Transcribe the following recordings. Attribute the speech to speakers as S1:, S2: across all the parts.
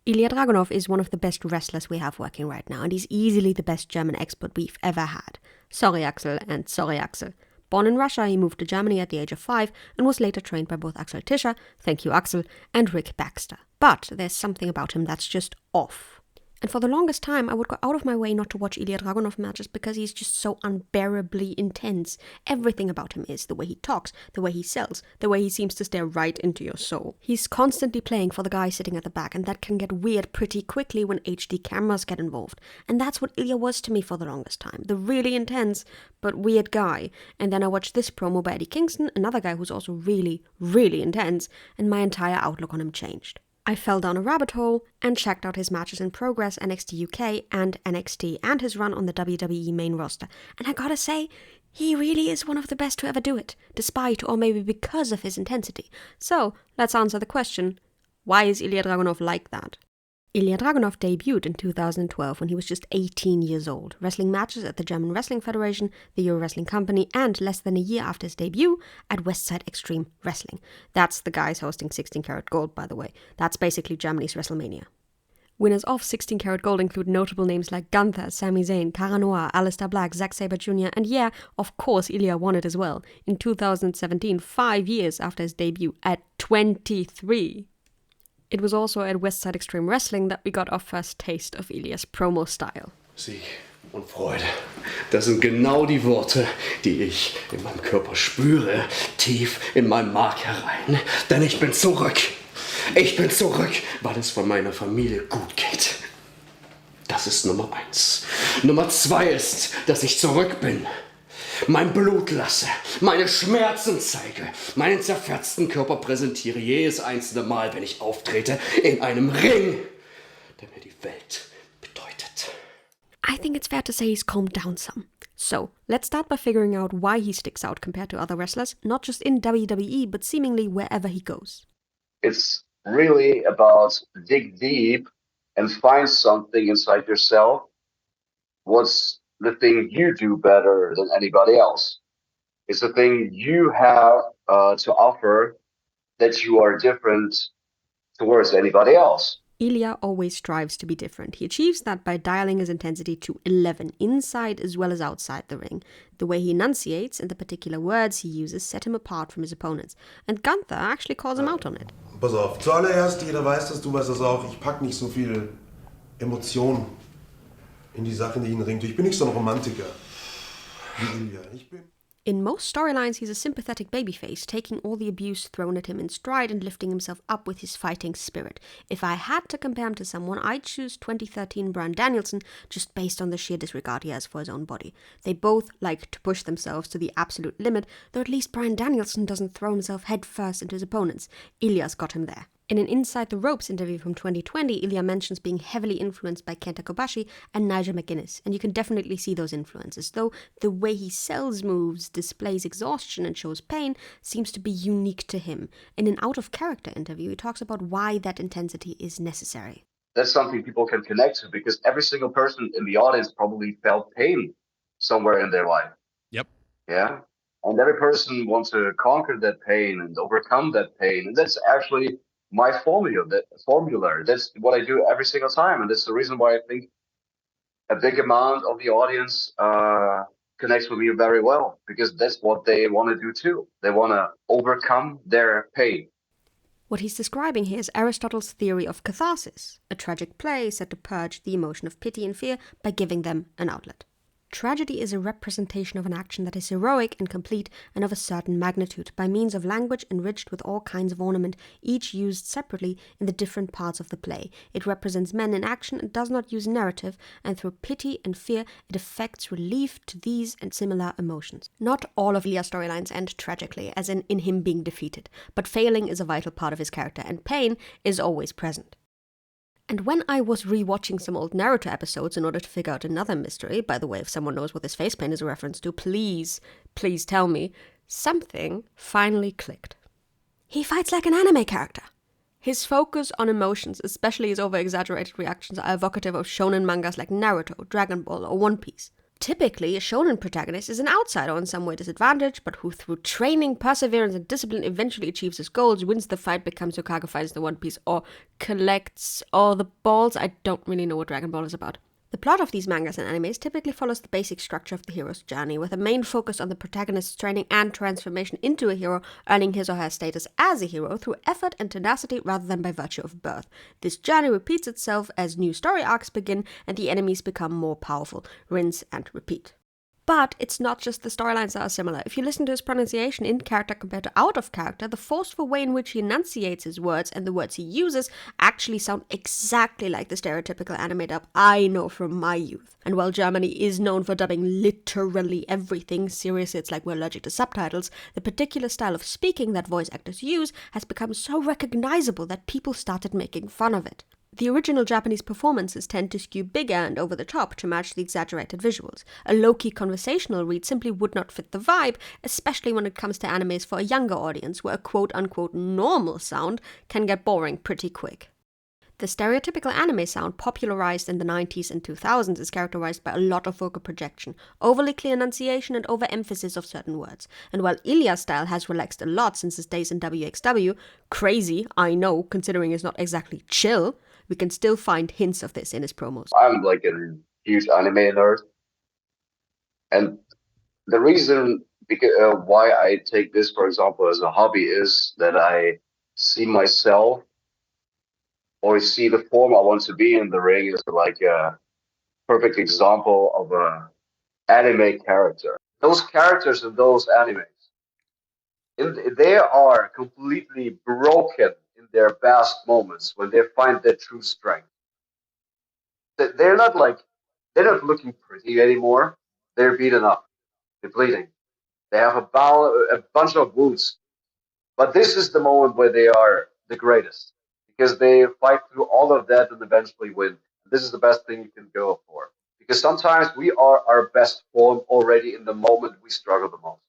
S1: Ilja Dragunov is one of the best wrestlers we have working right now, and he's easily the best German expert we've ever had. Sorry Axel, and sorry Axel. Born in Russia, he moved to Germany at the age of 5 and was later trained by both Axel Tischer, thank you Axel, and Rick Baxter. But there's something about him that's just off. And for the longest time, I would go out of my way not to watch Ilja Dragunov matches because he's just so unbearably intense. Everything about him is the way he talks, the way he sells, the way he seems to stare right into your soul. He's constantly playing for the guy sitting at the back, and that can get weird pretty quickly when HD cameras get involved. And that's what Ilja was to me for the longest time. The really intense, but weird guy. And then I watched this promo by Eddie Kingston, another guy who's also really, really intense, and my entire outlook on him changed. I fell down a rabbit hole and checked out his matches in Progress, NXT UK and NXT, and his run on the WWE main roster. And I gotta say, he really is one of the best to ever do it, despite or maybe because of his intensity. So, let's answer the question, why is Ilja Dragunov like that? Ilja Dragunov debuted in 2012 when he was just 18 years old, wrestling matches at the German Wrestling Federation, the Euro Wrestling Company, and less than a year after his debut, at Westside Extreme Wrestling. That's the guys hosting 16 Karat Gold, by the way. That's basically Germany's WrestleMania. Winners of 16 Karat Gold include notable names like Gunther, Sami Zayn, Cara Noir, Alistair Black, Zack Sabre Jr., and yeah, of course Ilja won it as well, in 2017, 5 years after his debut, at 23. It was also at Westside Extreme Wrestling that we got our first taste of Ilja's promo style.
S2: Sieg und Freude, das sind genau die Worte, die ich in meinem Körper spüre, tief in meinen Mark herein. Denn ich bin zurück. Ich bin zurück, weil es von meiner Familie gut geht. Das ist Nummer 1. Nummer 2 ist, dass ich zurück bin. Mein Blut lasse, meine Schmerzen zeige, meinen zerfetzten Körper präsentiere jedes einzelne Mal, wenn ich auftrete, in einem Ring, der mir die Welt bedeutet.
S1: I think it's fair to say he's calmed down some. So, let's start by figuring out why he sticks out compared to other wrestlers, not just in WWE, but seemingly wherever he goes.
S3: It's really about dig deep and find something inside yourself. What's the thing you do better than anybody else? It's the thing you have to offer that you are different towards anybody else.
S1: Ilja always strives to be different. He achieves that by dialing his intensity to 11, inside as well as outside the ring. The way he enunciates and the particular words he uses set him apart from his opponents. And Gunther actually calls him out on it.
S4: Pass auf, zuallererst, jeder weiß das, du weißt das auch, ich pack nicht so viel Emotionen in die Sachen, die ich in den Ring tue. Ich bin nicht so ein Romantiker wie Ilja.
S1: In most storylines, he's a sympathetic babyface, taking all the abuse thrown at him in stride and lifting himself up with his fighting spirit. If I had to compare him to someone, I'd choose 2013 Bryan Danielson, just based on the sheer disregard he has for his own body. They both like to push themselves to the absolute limit, though at least Bryan Danielson doesn't throw himself headfirst into his opponents. Ilja's got him there. In an Inside the Ropes interview from 2020, Ilja mentions being heavily influenced by Kenta Kobashi and Nigel McGuinness, and you can definitely see those influences, though the way he sells moves, displays exhaustion and shows pain seems to be unique to him. In an out-of-character interview, he talks about why that intensity is necessary.
S3: That's something people can connect to because every single person in the audience probably felt pain somewhere in their life.
S5: Yep.
S3: Yeah? And every person wants to conquer that pain and overcome that pain, and that's actually my formula. That's what I do every single time, and that's the reason why I think a big amount of the audience connects with me very well, because that's what they want to do too. They want to overcome their pain.
S1: What he's describing here is Aristotle's theory of catharsis, a tragic play set to purge the emotion of pity and fear by giving them an outlet. Tragedy is a representation of an action that is heroic and complete and of a certain magnitude, by means of language enriched with all kinds of ornament, each used separately in the different parts of the play. It represents men in action and does not use narrative, and through pity and fear it effects relief to these and similar emotions. Not all of Ilja's storylines end tragically, as in him being defeated, but failing is a vital part of his character, and pain is always present. And when I was rewatching some old Naruto episodes in order to figure out another mystery, by the way, if someone knows what this face paint is a reference to, please tell me, something finally clicked. He fights like an anime character. His focus on emotions, especially his over-exaggerated reactions, are evocative of shonen mangas like Naruto, Dragon Ball, or One Piece. Typically, a shonen protagonist is an outsider or in some way disadvantaged, but who through training, perseverance, and discipline eventually achieves his goals, wins the fight, becomes Hokage, finds the One Piece, or collects all the balls. I don't really know what Dragon Ball is about. The plot of these mangas and animes typically follows the basic structure of the hero's journey, with a main focus on the protagonist's training and transformation into a hero, earning his or her status as a hero through effort and tenacity rather than by virtue of birth. This journey repeats itself as new story arcs begin and the enemies become more powerful. Rinse and repeat. But it's not just the storylines that are similar. If you listen to his pronunciation in character compared to out of character, the forceful way in which he enunciates his words and the words he uses actually sound exactly like the stereotypical anime dub I know from my youth. And while Germany is known for dubbing literally everything, seriously it's like we're allergic to subtitles, the particular style of speaking that voice actors use has become so recognizable that people started making fun of it. The original Japanese performances tend to skew bigger and over the top to match the exaggerated visuals. A low-key conversational read simply would not fit the vibe, especially when it comes to animes for a younger audience, where a quote-unquote normal sound can get boring pretty quick. The stereotypical anime sound popularized in the 90s and 2000s is characterized by a lot of vocal projection, overly clear enunciation, and overemphasis of certain words. And while Ilja's style has relaxed a lot since his days in WXW, crazy, I know, considering it's not exactly chill, we can still find hints of this in his promos.
S3: I'm like a huge anime nerd, and the reason why I take this, for example, as a hobby is that I see myself or see the form I want to be in the ring is like a perfect example of a anime character. Those characters in those animes, they are completely broken in their best moments when they find their true strength. They're not looking pretty anymore. They're beaten up. They're bleeding. They have a bunch of wounds. But this is the moment where they are the greatest, because they fight through all of that and eventually win. This is the best thing you can go for, because sometimes we are our best form already in the moment we struggle the most.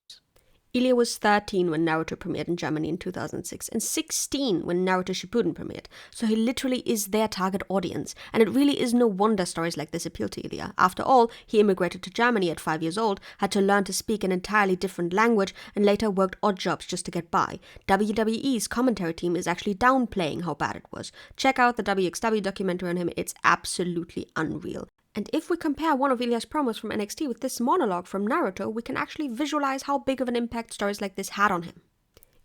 S1: Ilja was 13 when Naruto premiered in Germany in 2006 and 16 when Naruto Shippuden premiered, so he literally is their target audience, and it really is no wonder stories like this appeal to Ilja. After all, he immigrated to Germany at 5 years old, had to learn to speak an entirely different language, and later worked odd jobs just to get by. WWE's commentary team is actually downplaying how bad it was. Check out the WXW documentary on him, it's absolutely unreal. And if we compare one of Ilja's promos from NXT with this monologue from Naruto, we can actually visualize how big of an impact stories like this had on him.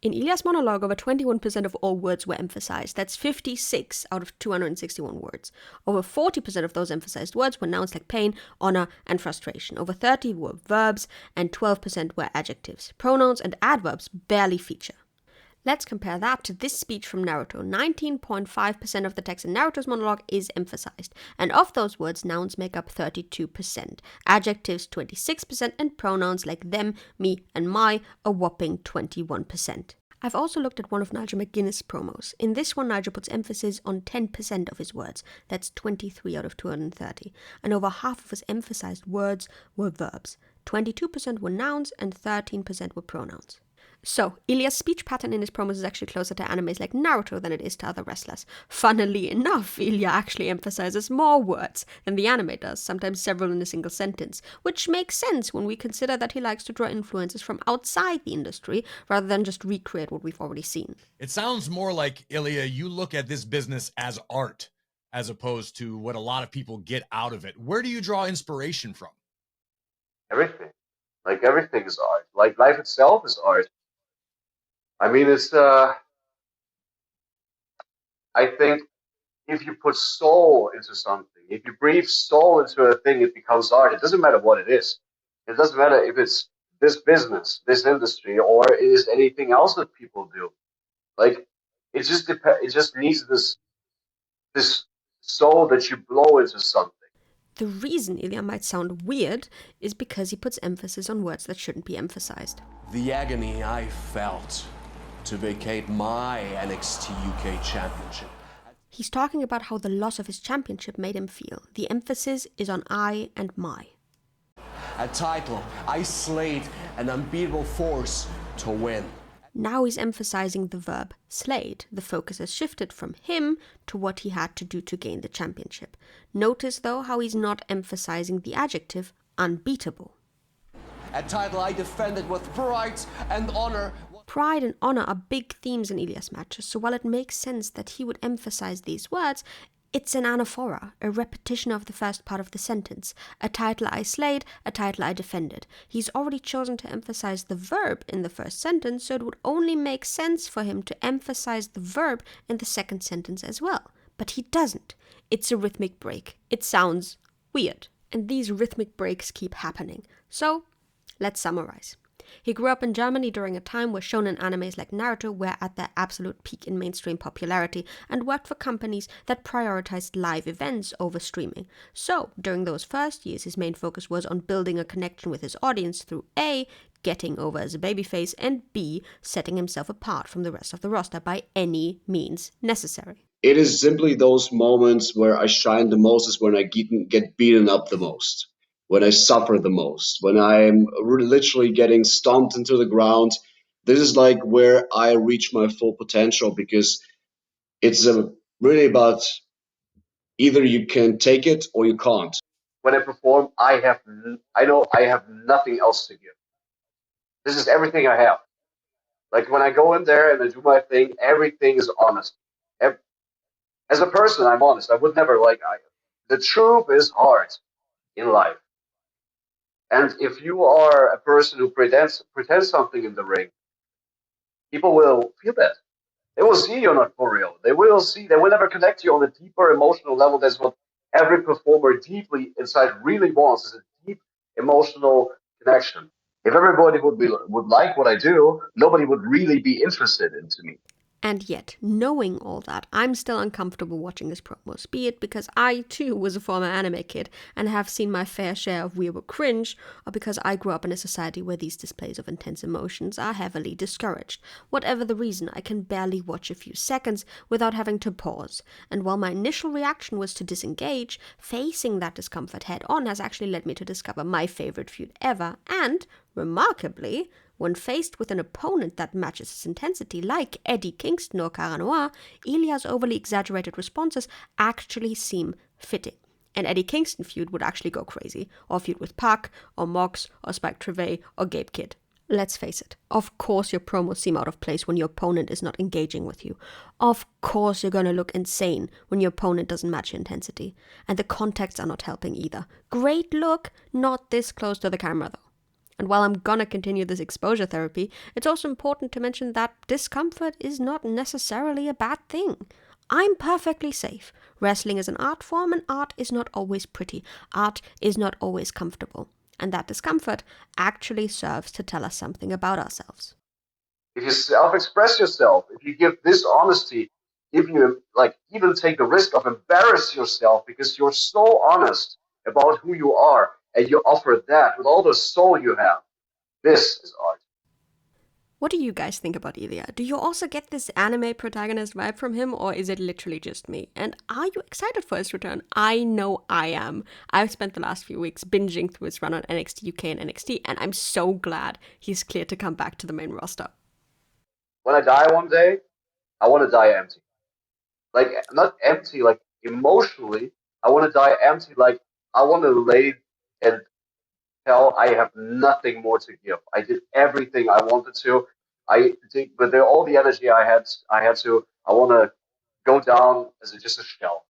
S1: In Ilja's monologue, over 21% of all words were emphasized. That's 56 out of 261 words. Over 40% of those emphasized words were nouns like pain, honor, and frustration. Over 30 were verbs, and 12% were adjectives. Pronouns and adverbs barely feature. Let's compare that to this speech from Naruto. 19.5% of the text in Naruto's monologue is emphasized, and of those words, nouns make up 32%, adjectives 26%, and pronouns like them, me, and my a whopping 21%. I've also looked at one of Nigel McGuinness' promos. In this one, Nigel puts emphasis on 10% of his words. That's 23 out of 230. And over half of his emphasized words were verbs. 22% were nouns, and 13% were pronouns. So, Ilja's speech pattern in his promos is actually closer to animes like Naruto than it is to other wrestlers. Funnily enough, Ilja actually emphasizes more words than the anime does, sometimes several in a single sentence, which makes sense when we consider that he likes to draw influences from outside the industry rather than just recreate what we've already seen.
S5: It sounds more like, Ilja, you look at this business as art, as opposed to what a lot of people get out of it. Where do you draw inspiration from?
S3: Everything. Like, everything is art. Like, life itself is art. I mean, it's, I think if you put soul into something, if you breathe soul into a thing, it becomes art. It doesn't matter what it is. It doesn't matter if it's this business, this industry, or it is anything else that people do. Like, it just needs this soul that you blow into something.
S1: The reason Ilja might sound weird is because he puts emphasis on words that shouldn't be emphasized.
S6: The agony I felt to vacate my NXT UK championship.
S1: He's talking about how the loss of his championship made him feel. The emphasis is on I and my.
S6: A title I slayed an unbeatable force to win.
S1: Now he's emphasizing the verb slayed. The focus has shifted from him to what he had to do to gain the championship. Notice though how he's not emphasizing the adjective unbeatable.
S6: A title I defended with pride and honor.
S1: Pride and honor are big themes in Ilja's matches, so while it makes sense that he would emphasize these words, it's an anaphora, a repetition of the first part of the sentence. A title I slayed, a title I defended. He's already chosen to emphasize the verb in the first sentence, so it would only make sense for him to emphasize the verb in the second sentence as well. But he doesn't. It's a rhythmic break. It sounds weird. And these rhythmic breaks keep happening. So, let's summarize. He grew up in Germany during a time where shonen animes like Naruto were at their absolute peak in mainstream popularity and worked for companies that prioritized live events over streaming. So, during those first years, his main focus was on building a connection with his audience through A, getting over as a babyface, and B, setting himself apart from the rest of the roster by any means necessary.
S2: It is simply those moments where I shine the most is when I get beaten up the most, when I suffer the most, when I'm literally getting stomped into the ground. This is like where I reach my full potential, because it's really about either you can take it or you can't.
S3: When I perform, I know I have nothing else to give. This is everything I have. Like when I go in there and I do my thing, everything is honest. As a person, I'm honest. I would never the truth is hard in life. And if you are a person who pretends something in the ring, people will feel that. They will see you're not for real. They will never connect you on a deeper emotional level. That's what every performer deeply inside really wants, is a deep emotional connection. If everybody would like what I do, nobody would really be interested into me.
S1: And yet, knowing all that, I'm still uncomfortable watching his promos, be it because I too was a former anime kid and have seen my fair share of weird cringe, or because I grew up in a society where these displays of intense emotions are heavily discouraged. Whatever the reason, I can barely watch a few seconds without having to pause. And while my initial reaction was to disengage, facing that discomfort head on has actually led me to discover my favorite feud ever, and, remarkably, when faced with an opponent that matches his intensity, like Eddie Kingston or Cara Noir, Ilja's overly exaggerated responses actually seem fitting. An Eddie Kingston feud would actually go crazy, or feud with Pac, or Mox, or Spike Trivet, or Gabe Kidd. Let's face it, of course your promos seem out of place when your opponent is not engaging with you. Of course you're going to look insane when your opponent doesn't match your intensity. And the contexts are not helping either. Great look, not this close to the camera though. And while I'm gonna continue this exposure therapy, it's also important to mention that discomfort is not necessarily a bad thing. I'm perfectly safe. Wrestling is an art form, and art is not always pretty. Art is not always comfortable. And that discomfort actually serves to tell us something about ourselves.
S3: If you self-express yourself, if you give this honesty, if you even take the risk of embarrass yourself because you're so honest about who you are, and you offer that with all the soul you have, this is art.
S1: What do you guys think about Ilja? Do you also get this anime protagonist vibe from him, or is it literally just me? And are you excited for his return? I know I am. I've spent the last few weeks binging through his run on NXT UK and NXT, and I'm so glad he's cleared to come back to the main roster.
S3: When I die one day, I want to die empty. Like, not empty, like emotionally. I want to die empty, like I want to lay and tell I have nothing more to give. I did everything I wanted to. But all the energy I want to go down as just a shell.